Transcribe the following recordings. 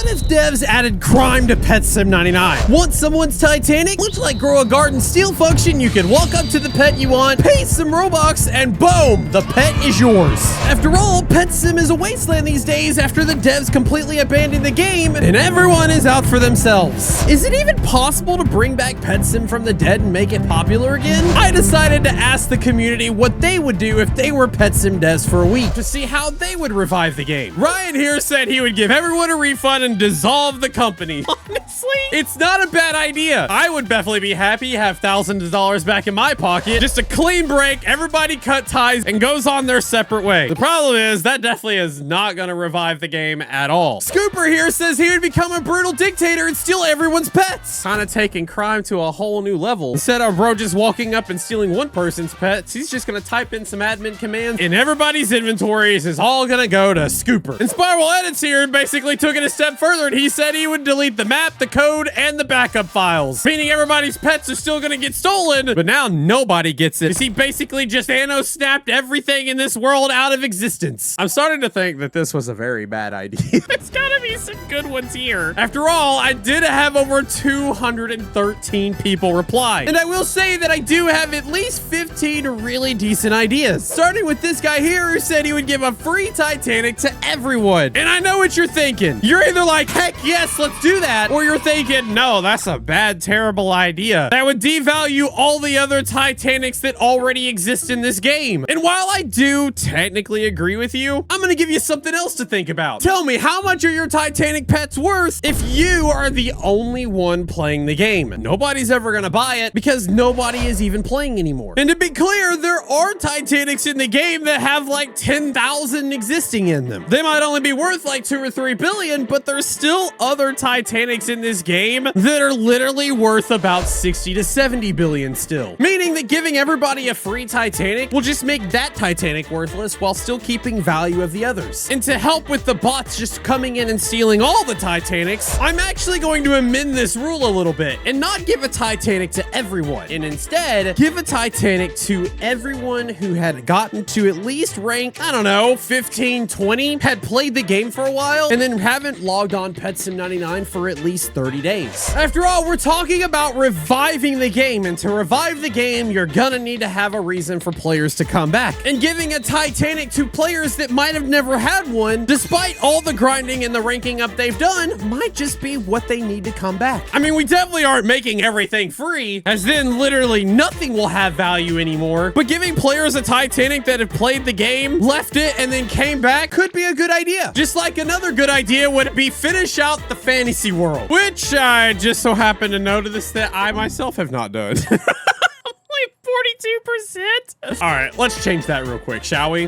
What if devs added crime to Pet Sim 99? Want someone's Titanic? Much like grow a garden steal function, you can walk up to the pet you want, pay some Robux, and boom, the pet is yours. After all, Pet Sim is a wasteland these days after the devs completely abandoned the game and everyone is out for themselves. Is it even possible to bring back Pet Sim from the dead and make it popular again? I decided to ask the community what they would do if they were Pet Sim devs for a week to see how they would revive the game. Ryan here said he would give everyone a refund and dissolve the company. Honestly, it's not a bad idea. I would definitely be happy, have thousands of dollars back in my pocket, just a clean break, everybody cut ties and goes on their separate way. The problem is that definitely is not gonna revive the game at all. Scooper here says he would become a brutal dictator and steal everyone's pets. Kind of taking crime to a whole new level. Instead of bro just walking up and stealing one person's pets, he's just gonna type in some admin commands and everybody's inventories is all gonna go to Scooper. And Spiral Edits here basically took it a step further and he said he would delete the map, the code, and the backup files. Meaning everybody's pets are still gonna get stolen, but now nobody gets it. Because he basically just Thanos snapped everything in this world out of existence. I'm starting to think that this was a very bad idea. There's gotta be some good ones here. After all, I did have over 213 people reply. And I will say that I do have at least 15 really decent ideas. Starting with this guy here who said he would give a free Titanic to everyone. And I know what you're thinking. You're either like, heck yes, let's do that. Or you're thinking, no, that's a bad, terrible idea. That would devalue all the other Titanics that already exist in this game. And while I do technically agree with you, I'm gonna give you something else to think about. Tell me, how much are your Titanic pets worth if you are the only one playing the game? Nobody's ever gonna buy it because nobody is even playing anymore. And to be clear, there are Titanics in the game that have like 10,000 existing in them. They might only be worth like 2 or 3 billion, but there's still other Titanics in this game that are literally worth about 60 to 70 billion still. Meaning that giving everybody a free Titanic will just make that Titanic worthless while still keeping value of the others. And to help with the bots just coming in and stealing all the Titanics, I'm actually going to amend this rule a little bit and not give a Titanic to everyone, and instead give a Titanic to everyone who had gotten to at least rank, I don't know, 15, 20, had played the game for a while, and then haven't logged on Pet Sim 99 for at least 30 days. After all, we're talking about reviving the game, and to revive the game, you're gonna need to have a reason for players to come back. And giving a Titanic to players that might have never had one, despite all the grinding and the ranking up they've done, might just be what they need to come back. I mean, we definitely aren't making everything free, as then literally nothing will have value anymore, but giving players a Titanic that have played the game, left it, and then came back could be a good idea. Just like another good idea would be finish out the fantasy world, which I just so happen to notice that I myself have not done. 42%. All right, let's change that real quick, shall we?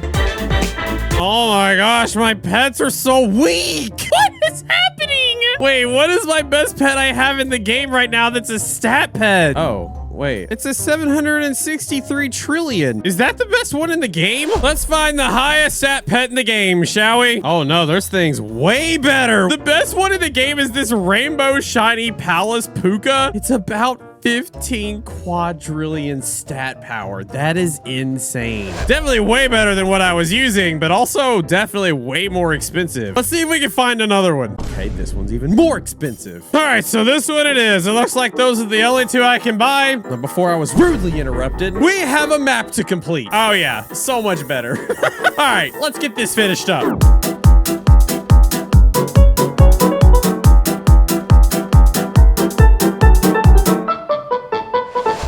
Oh my gosh, my pets are so weak. What is happening? Wait, what is my best pet I have in the game right now that's a stat pet? Oh, wait, it's a 763 trillion. Is that the best one in the game? Let's find the highest stat pet in the game, shall we? Oh no, there's things way better. The best one in the game is this rainbow shiny Palace Puka. It's about 15 quadrillion stat power. That is insane. Definitely way better than what I was using, but also definitely way more expensive. Let's see if we can find another one. Okay, this one's even more expensive. All right, so this one it is. It looks like those are the only two I can buy. But before I was rudely interrupted, we have a map to complete. Oh yeah, so much better. All right, let's get this finished up.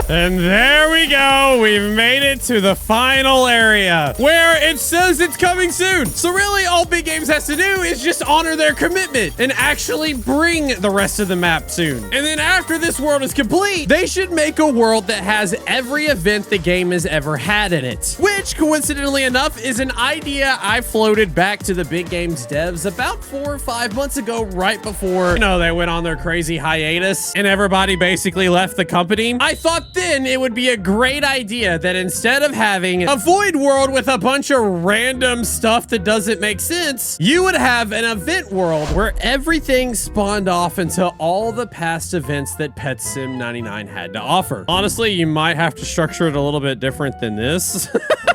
And there we go. We've made it to the final area where it says it's coming soon. So really all Big Games has to do is just honor their commitment and actually bring the rest of the map soon. And then after this world is complete, they should make a world that has every event the game has ever had in it, which coincidentally enough is an idea I floated back to the Big Games devs about 4 or 5 months ago, right before, you know, they went on their crazy hiatus and everybody basically left the company. I thought then it would be a great great idea that instead of having a void world with a bunch of random stuff that doesn't make sense, you would have an event world where everything spawned off into all the past events that Pet Sim 99 had to offer. Honestly, you might have to structure it a little bit different than this.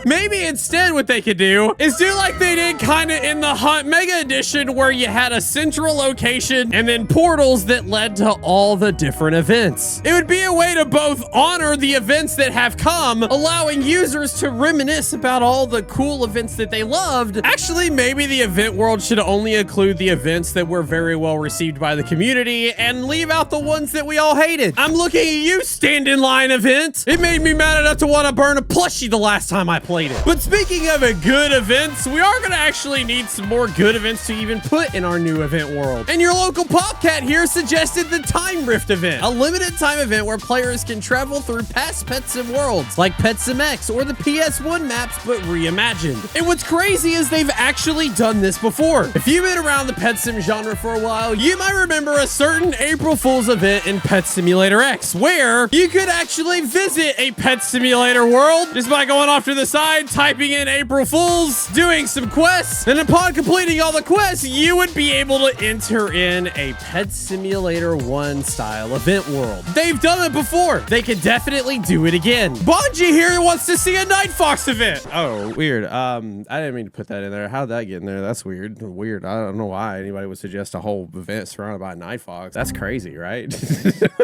Maybe instead what they could do is do like they did kind of in the Hunt Mega Edition, where you had a central location and then portals that led to all the different events. It would be a way to both honor the events that have come, allowing users to reminisce about all the cool events that they loved. Actually, maybe the event world should only include the events that were very well received by the community and leave out the ones that we all hated. I'm looking at you, stand in line event. It made me mad enough to want to burn a plushie the last time I played it. But speaking of a good events, we are going to actually need some more good events to even put in our new event world. And your local Popcat here suggested the Time Rift event, a limited time event where players can travel through past Pet Sim worlds like Pet Sim X or the PS1 maps, but reimagined. And what's crazy is they've actually done this before. If you've been around the Pet Sim genre for a while, you might remember a certain April Fool's event in Pet Simulator X, where you could actually visit a Pet Simulator world just by going off to the side, typing in April Fool's, doing some quests, and upon completing all the quests, you would be able to enter in a Pet Simulator 1 style event world. They've done it before. They could definitely do it again. Bonji here wants to see a NightFoxx event. Oh, weird. I didn't mean to put that in there. How'd that get in there? That's weird. Weird. I don't know why anybody would suggest a whole event surrounded by NightFoxx. That's crazy, right?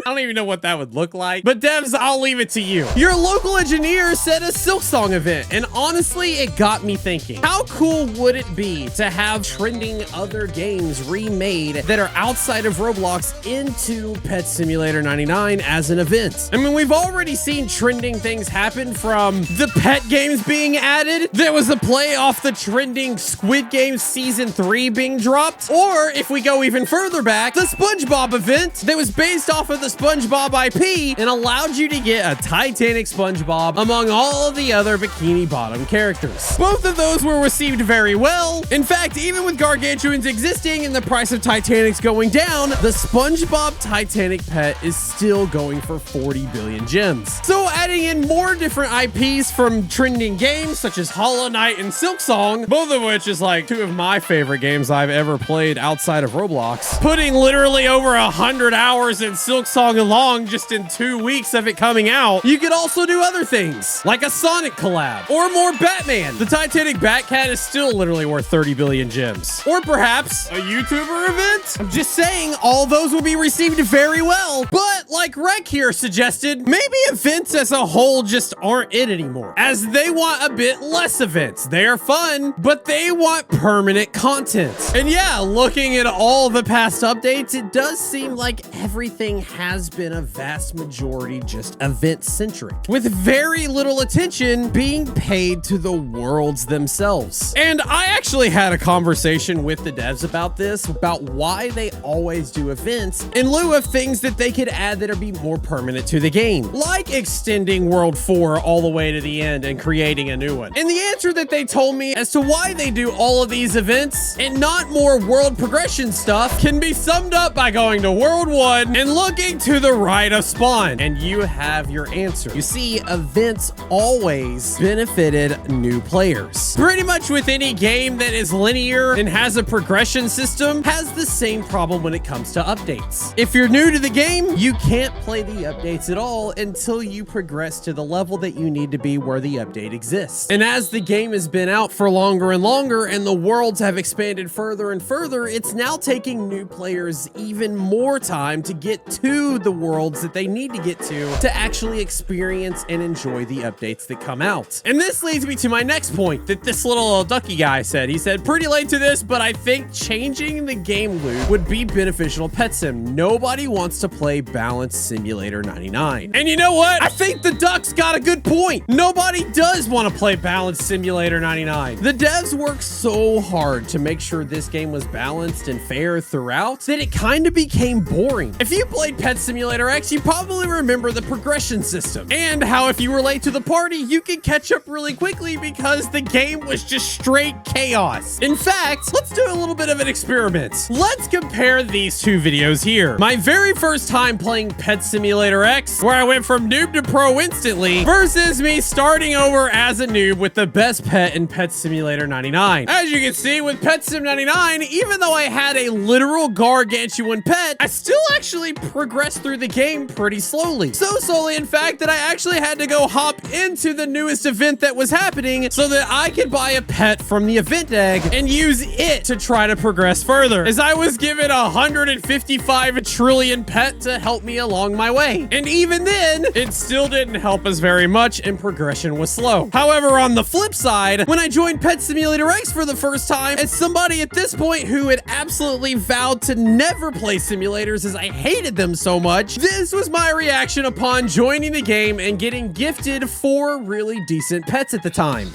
I don't even know what that would look like. But devs, I'll leave it to you. Your local engineer said a Silksong event, and honestly, it got me thinking. How cool would it be to have trending other games remade that are outside of Roblox into Pet Simulator 99 as an event? I mean, we've already seen trending things happen, from the pet games being added. There was a play off the trending Squid Game Season 3 being dropped. Or if we go even further back, the SpongeBob event that was based off of the SpongeBob IP and allowed you to get a Titanic SpongeBob among all of the other Bikini Bottom characters. Both of those were received very well. In fact, even with Gargantuans existing and the price of Titanics going down, the SpongeBob Titanic pet is still going for 40 billion gems. So adding in more different IPs from trending games such as Hollow Knight and Silksong, both of which is like two of my favorite games I've ever played outside of Roblox, putting literally over 100 hours in Silksong along just in 2 weeks of it coming out. You could also do other things like a Sonic collab or more Batman. The Titanic Batcat is still literally worth 30 billion gems. Or perhaps a YouTuber event? I'm just saying, all those will be received very well. But like Rec here suggested, maybe events as a whole just aren't it anymore, as they want a bit less events. They are fun, but they want permanent content. And yeah, looking at all the past updates, it does seem like everything has been a vast majority just event-centric, with very little attention being paid to the worlds themselves. And I actually had a conversation with the devs about this, about why they always do events in lieu of things that they could add that are be more permanent to the game, like extending World 4 all the way to the end and creating a new one. And the answer that they told me as to why they do all of these events and not more world progression stuff can be summed up by going to World 1 and looking to the right of spawn, and you have your answer. You see, events always benefited new players. Pretty much with any game that is linear and has a progression system has the same problem when it comes to updates. If you're new to the game, you can't play the updates at all until you progress to the level that you need to be where the update exists. And as the game has been out for longer and longer and the worlds have expanded further and further, it's now taking new players even more time to get to the worlds that they need to get to actually experience and enjoy the updates that come out. And this leads me to my next point that this little ducky guy said. He said, pretty late to this, but I think changing the game loop would be beneficial to Pet Sim. Nobody wants to play Balanced Simulator 99. And you know what? I think the duck's got a good point. Nobody does want to play Balanced Simulator 99. The devs worked so hard to make sure this game was balanced and fair throughout that it kind of became boring. If you played Pet Simulator X, you probably remember the progression system and how if you were late to the party, you could catch up really quickly because the game was just straight chaos. In fact, let's do a little bit of an experiment. Let's compare these two videos here. My very first time playing Pet Simulator X, where I went from noob to pro grow instantly versus me starting over as a noob with the best pet in Pet Simulator 99. As you can see with Pet Sim 99, even though I had a literal gargantuan pet, I still actually progressed through the game pretty slowly. So slowly, in fact, that I actually had to go hop into the newest event that was happening so that I could buy a pet from the event egg and use it to try to progress further, as I was given 155 trillion pet to help me along my way. And even then, it still didn't help us very much and progression was slow. However, on the flip side, when I joined Pet Simulator X for the first time, as somebody at this point who had absolutely vowed to never play simulators as I hated them so much, this was my reaction upon joining the game and getting gifted 4 really decent pets at the time.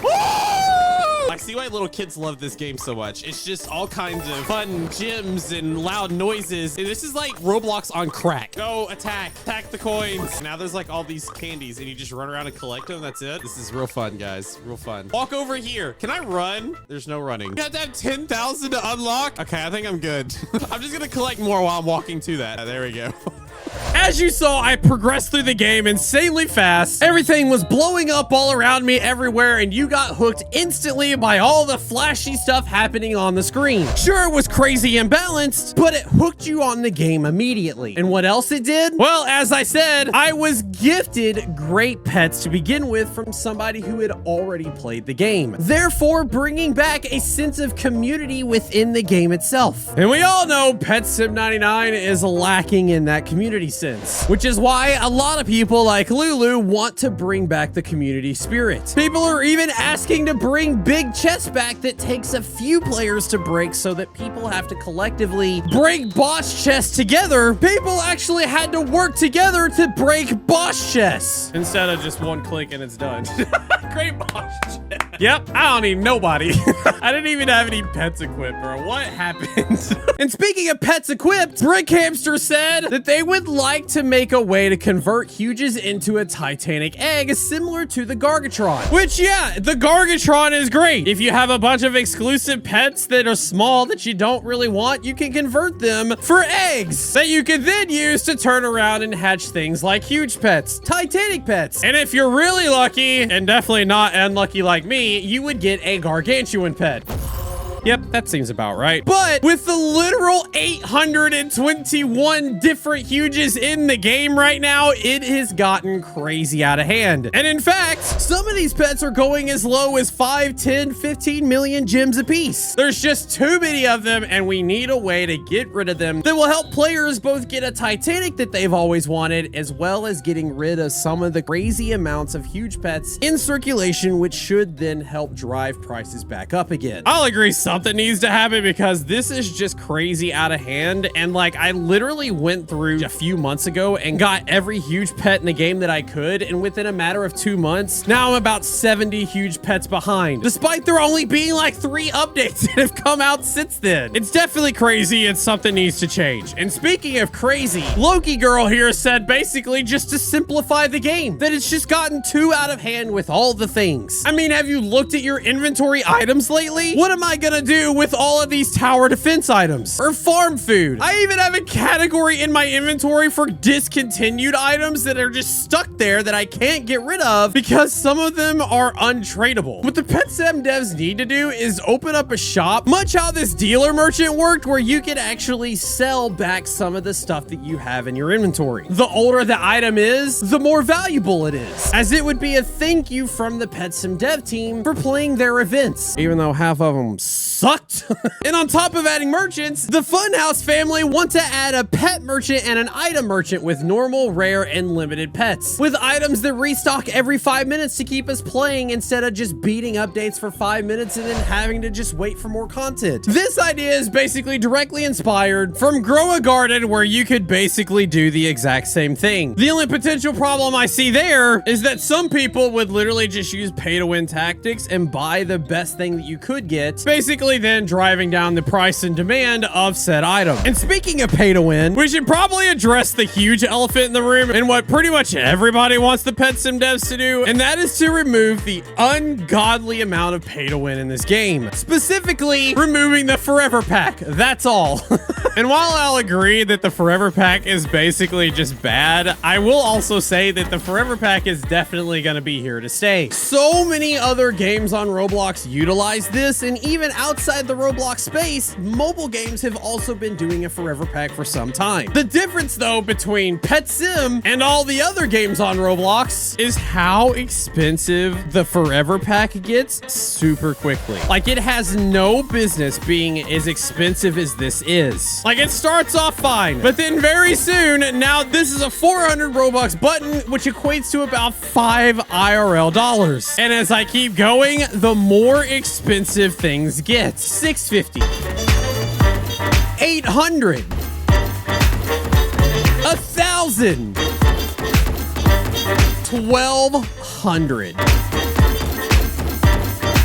I see why little kids love this game so much. It's just all kinds of fun gyms and loud noises. And this is like Roblox on crack. Go attack the coins. Now there's like all these candies and you just run around and collect them. That's it. This is real fun, guys. Real fun. Walk over here. Can I run? There's no running. You have to have 10,000 to unlock. Okay, I think I'm good. I'm just gonna collect more while I'm walking to that. There we go. As you saw, I progressed through the game insanely fast. Everything was blowing up all around me everywhere, and you got hooked instantly by all the flashy stuff happening on the screen. Sure, it was crazy imbalanced, but it hooked you on the game immediately. And what else it did? Well, as I said, I was gifted great pets to begin with from somebody who had already played the game, therefore bringing back a sense of community within the game itself. And we all know Pet Sim 99 is lacking in that community sense, which is why a lot of people like Lulu want to bring back the community spirit. People are even asking to bring big chests back that takes a few players to break so that people have to collectively break boss chests together. People actually had to work together to break boss chests instead of just one click and it's done. Great boss chest. Yep, I don't need nobody. I didn't even have any pets equipped, bro. What happened? And speaking of pets equipped, Brick Hamster said that they would like to make a way to convert Huges into a Titanic egg similar to the Gargatron. Which, yeah, the Gargatron is great. If you have a bunch of exclusive pets that are small that you don't really want, you can convert them for eggs that you can then use to turn around and hatch things like huge pets, Titanic pets. And if you're really lucky, and definitely not unlucky like me, you would get a gargantuan pet. Yep, that seems about right. But with the literal 821 different Huges in the game right now, it has gotten crazy out of hand. And in fact, some of these pets are going as low as 5, 10, 15 million gems apiece. There's just too many of them, and we need a way to get rid of them that will help players both get a Titanic that they've always wanted, as well as getting rid of some of the crazy amounts of huge pets in circulation, which should then help drive prices back up again. I'll agree something needs to happen because this is just crazy out of hand. And like, I literally went through a few months ago and got every huge pet in the game that I could, and within a matter of 2 months, now I'm about 70 huge pets behind, despite there only being like 3 updates that have come out since then. It's definitely crazy and something needs to change. And speaking of crazy, Loki Girl here said basically just to simplify the game, that it's just gotten too out of hand with all the things. I mean, have you looked at your inventory items lately? What am I gonna do with all of these tower defense items or farm food? I even have a category in my inventory for discontinued items that are just stuck there that I can't get rid of because some of them are untradeable. What the Pet Sim devs need to do is open up a shop, much how this dealer merchant worked, where you could actually sell back some of the stuff that you have in your inventory. The older the item is, the more valuable it is, as it would be a thank you from the Pet Sim dev team for playing their events, even though half of them sucked. And on top of adding merchants, the Funhouse family want to add a pet merchant and an item merchant with normal, rare, and limited pets, with items that restock every 5 minutes to keep us playing instead of just beating updates for 5 minutes and then having to just wait for more content. This idea is basically directly inspired from Grow a Garden, where you could basically do the exact same thing. The only potential problem I see there is that some people would literally just use pay-to-win tactics and buy the best thing that you could get, basically then driving down the price and demand of said item. And speaking of pay to win, we should probably address the huge elephant in the room and what pretty much everybody wants the Pet Sim devs to do, and that is to remove the ungodly amount of pay to win in this game. Specifically, removing the forever pack. That's all. And while I'll agree that the Forever Pack is basically just bad, I will also say that the Forever Pack is definitely going to be here to stay. So many other games on Roblox utilize this, and even outside the Roblox space, mobile games have also been doing a Forever Pack for some time. The difference, though, between Pet Sim and all the other games on Roblox is how expensive the Forever Pack gets super quickly. Like, it has no business being as expensive as this is. Like, it starts off fine, but then very soon, now this is a 400 Robux button, which equates to about 5 IRL dollars. And as I keep going, the more expensive things get. 650, 800, 1,000, 1,200.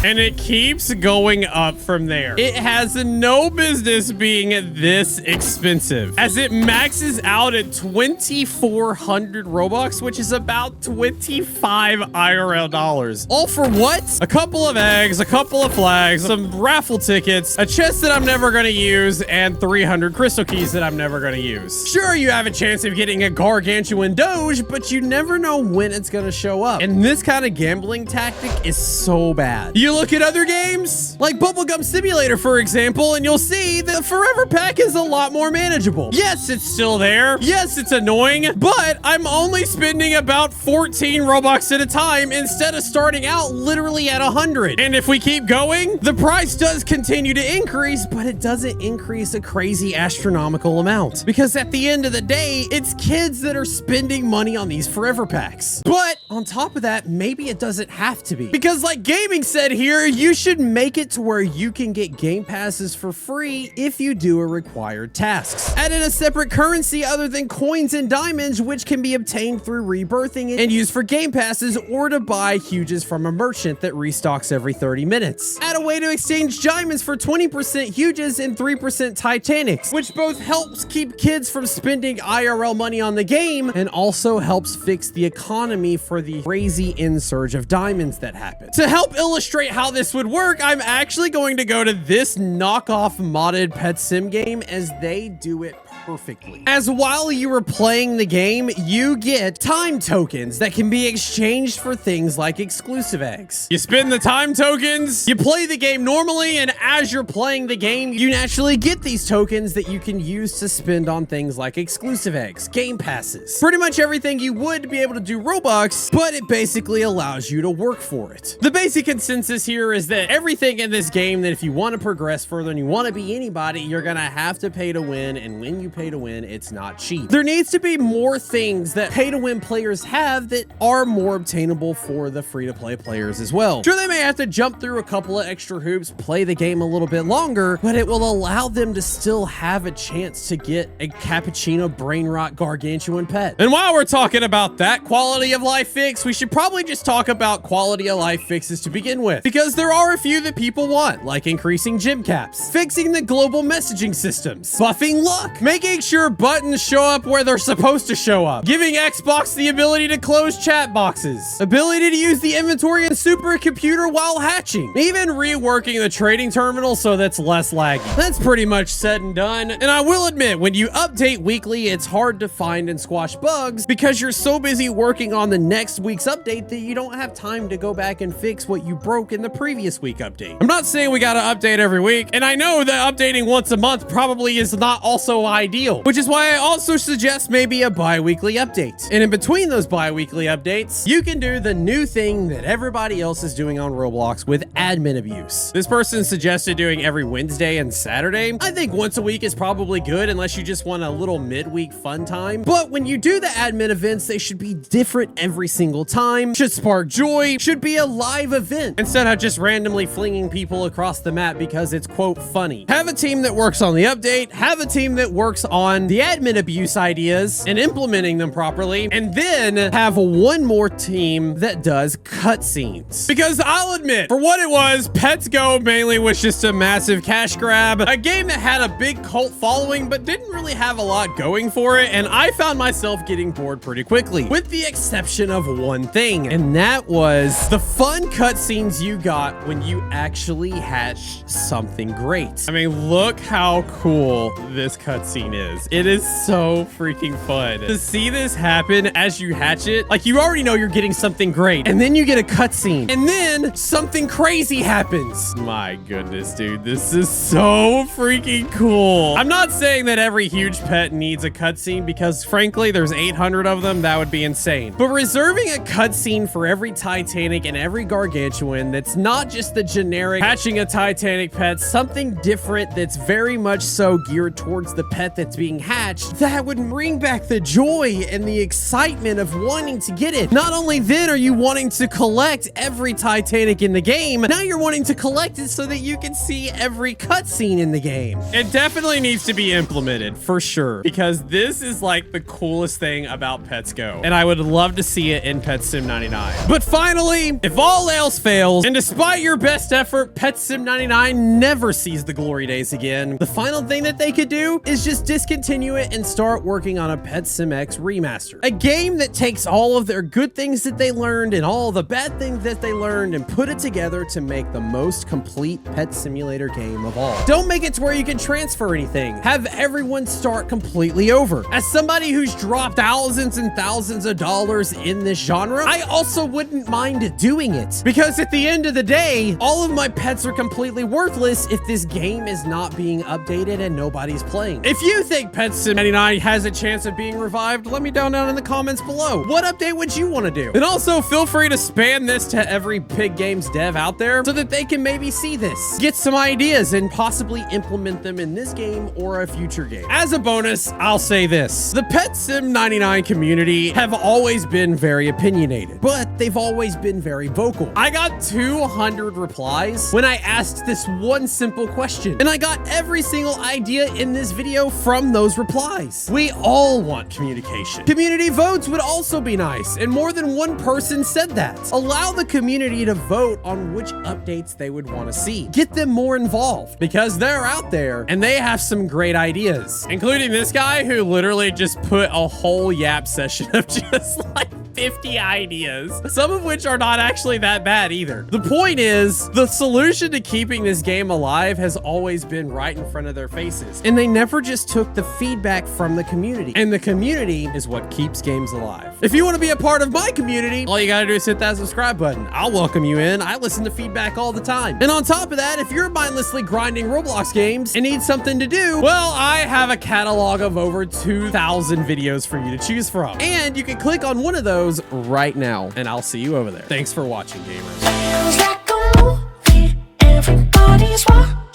And it keeps going up from there. It has no business being this expensive, as it maxes out at 2,400 Robux, which is about 25 IRL dollars. All for what? A couple of eggs, a couple of flags, some raffle tickets, a chest that I'm never gonna use, and 300 crystal keys that I'm never gonna use. Sure, you have a chance of getting a gargantuan doge, but you never know when it's gonna show up. And this kind of gambling tactic is so bad. You look at other games, like Bubblegum Simulator, for example, and you'll see the Forever Pack is a lot more manageable. Yes, it's still there. Yes, it's annoying, but I'm only spending about 14 Robux at a time instead of starting out literally at 100. And if we keep going, the price does continue to increase, but it doesn't increase a crazy astronomical amount. Because at the end of the day, it's kids that are spending money on these Forever Packs. But on top of that, maybe it doesn't have to be. Because like Gaming said here, you should make it to where you can get game passes for free if you do a required tasks. Add in a separate currency other than coins and diamonds, which can be obtained through rebirthing and used for game passes or to buy huges from a merchant that restocks every 30 minutes. Add a way to exchange diamonds for 20% huges and 3% Titanics, which both helps keep kids from spending IRL money on the game and also helps fix the economy for the crazy insurge of diamonds that happen. To help illustrate how this would work, I'm actually going to go to this knockoff modded Pet Sim game, as they do it perfectly. As while you are playing the game, you get time tokens that can be exchanged for things like exclusive eggs. You spend the time tokens, you play the game normally, and as you're playing the game, you naturally get these tokens that you can use to spend on things like exclusive eggs, game passes, pretty much everything you would be able to do Robux, but it basically allows you to work for it. The basic consensus here is that everything in this game, that if you want to progress further and you want to be anybody, you're gonna have to pay to win, and when you pay to win, it's not cheap. There needs to be more things that pay to win players have that are more obtainable for the free-to-play players as well. Sure, they may have to jump through a couple of extra hoops, play the game a little bit longer, but it will allow them to still have a chance to get a cappuccino brain rot gargantuan pet. And while we're talking about that quality of life fix, we should probably just talk about quality of life fixes to begin with, because there are a few that people want, like increasing gym caps, fixing the global messaging systems, buffing luck, making sure buttons show up where they're supposed to show up, giving Xbox the ability to close chat boxes, ability to use the inventory and supercomputer while hatching, even reworking the trading terminal so that's less laggy. That's pretty much said and done. And I will admit, when you update weekly, it's hard to find and squash bugs because you're so busy working on the next week's update that you don't have time to go back and fix what you broke in the previous week update. I'm not saying we gotta update every week, and I know that updating once a month probably is not also ideal, which is why I also suggest maybe a bi-weekly update. And in between those bi-weekly updates, you can do the new thing that everybody else is doing on Roblox with admin abuse. This person suggested doing every Wednesday and Saturday. I think once a week is probably good unless you just want a little midweek fun time. But when you do the admin events, they should be different every single time, should spark joy, should be a live event instead of just randomly flinging people across the map because it's quote funny. Have a team that works on the update, have a team that works on the admin abuse ideas and implementing them properly, and then have one more team that does cutscenes. Because I'll admit, for what it was, Pets Go mainly was just a massive cash grab, a game that had a big cult following but didn't really have a lot going for it, and I found myself getting bored pretty quickly, with the exception of one thing, and that was the fun cutscenes you got when you actually hatched something great. I mean, look how cool this cutscene is. It is so freaking fun to see this happen as you hatch it. Like, you already know you're getting something great, and then you get a cutscene, and then something crazy happens. My goodness, dude, this is so freaking cool. I'm not saying that every huge pet needs a cutscene, because frankly, there's 800 of them. That would be insane. But reserving a cutscene for every Titanic and every Gargantuan that's not just the generic hatching a Titanic pet, something different that's very much so geared towards the pet that's being hatched, that would bring back the joy and the excitement of wanting to get it. Not only then are you wanting to collect every Titanic in the game, now you're wanting to collect it so that you can see every cutscene in the game. It definitely needs to be implemented for sure, because this is like the coolest thing about Pets Go, and I would love to see it in Pet Sim 99. But finally, if all else fails, and despite your best effort, Pet Sim 99 never sees the glory days again, the final thing that they could do is just discontinue it and start working on a Pet Sim X remaster. A game that takes all of their good things that they learned and all the bad things that they learned and put it together to make the most complete pet simulator game of all. Don't make it to where you can transfer anything. Have everyone start completely over. As somebody who's dropped thousands and thousands of dollars in this genre, I also wouldn't mind doing it, because at the end of the day, all of my pets are completely worthless if this game is not being updated and nobody's playing. If you think Pet Sim 99 has a chance of being revived, let me down in the comments below. What update would you want to do? And also feel free to spam this to every Pig Games dev out there so that they can maybe see this, get some ideas, and possibly implement them in this game or a future game. As a bonus, I'll say this. The Pet Sim 99 community have always been very opinionated, but they've always been very vocal. I got 200 replies when I asked this one simple question, and I got every single idea in this video from those replies. We all want communication. Community votes would also be nice, and more than one person said that. Allow the community to vote on which updates they would want to see. Get them more involved, because they're out there and they have some great ideas, including this guy who literally just put a whole yap session of just like 50 ideas, some of which are not actually that bad either. The point is, the solution to keeping this game alive has always been right in front of their faces, and they never just took the feedback from the community, and the community is what keeps games alive. If you want to be a part of my community, all you gotta do is hit that subscribe button. I'll welcome you in. I listen to feedback all the time. And on top of that, if you're mindlessly grinding Roblox games and need something to do, well, I have a catalog of over 2,000 videos for you to choose from, and you can click on one of those right now, and I'll see you over there. Thanks for watching, gamers. Feels like a movie, everybody's watching.